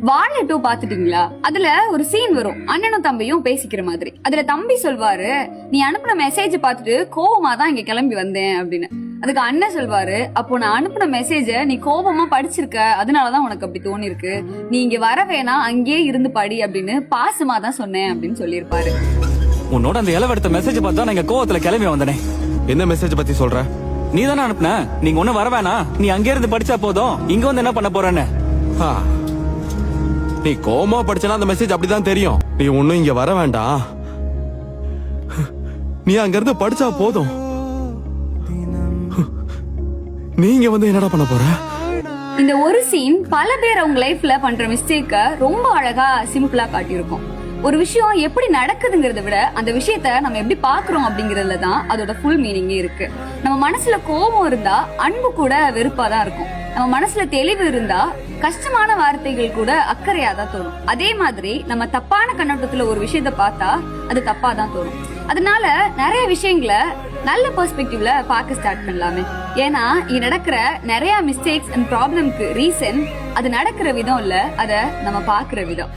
வாழை 2 பாத்துட்டீங்களா? அதுல ஒரு சீன் வரும், அண்ணனும் தம்பியும் பேசிக்கிற மாதிரி. அதுல தம்பி சொல்வாரு, நீ அனுப்புன மெசேஜ் பாத்துட்டு கோவமா தான் இங்க கிளம்பி வந்தேன் அப்படின்னு. அதுக்கு அண்ணன் சொல்வாரு, அப்போ நான் அனுப்புன மெசேஜ நீ கோபமா படிச்சிருக்க, அதனாலதான் உனக்கு அப்படி தோணி இருக்கு. நீ இங்க வர வேணா, அங்கேயே இருந்து படி அப்படின்னு பாசமா தான் சொன்னேன் அப்படின்னு சொல்லியிருப்பாரு. உன்னோட அந்த இளவெடுத்த மெசேஜ் பார்த்தா நான் இங்க கோவத்துல கிளம்பி வந்தனே. என்ன மெசேஜ் பத்தி சொல்ற? நீ தானே அனுப்புன, நீங்க ஒண்ணும் வர வேணா, நீ அங்கே இருந்து படிச்சா போதும், இங்க வந்து என்ன பண்ண போறேன்னு. நீ கோமா படிச்சனா அந்த மெசேஜ் அப்படிதான் தெரியும். நீ ஒண்ணும் இங்க வர வேண்டாம், நீ அங்க இருந்து படிச்சா போதும். நீ இங்க வந்து என்னடா பண்ண போற? இந்த ஒரு சீன் பல பேர் அவங்க லைஃப்ல பண்ற மிஸ்டேக்க ரொம்ப அழகா சிம்பிளா காட்டியிருக்கும். ஒரு விஷயம் எப்படி நடக்குதுங்கிறத விட அந்த விஷயத்த நம்ம எப்படி பாக்குறோம் அப்படிங்கறதுல தான் அதோட ஃபுல் மீனிங்கே இருக்கு. நம்ம மனசுல கோபம் இருந்தா அன்பு கூட வெறுப்பாதான் இருக்கும். நம்ம மனசுல தெளிவு இருந்தா கஷ்டமான வார்த்தைகள் கூட அக்கறையா தான் தோணும். அதே மாதிரி நம்ம தப்பான கண்ணோட்டத்துல ஒரு விஷயத்த பார்த்தா அது தப்பா தான் தோணும். அதனால நிறைய விஷயங்களை நல்ல பெர்ஸ்பெக்டிவ்ல பார்க்க ஸ்டார்ட் பண்ணலாமே. ஏன்னா இங்க நடக்கிற நிறைய மிஸ்டேக்ஸ் அண்ட் ப்ராப்ளம்க்கு ரீசன் அது நடக்கிற விதம் இல்ல, அத நம்ம பாக்குற விதம்.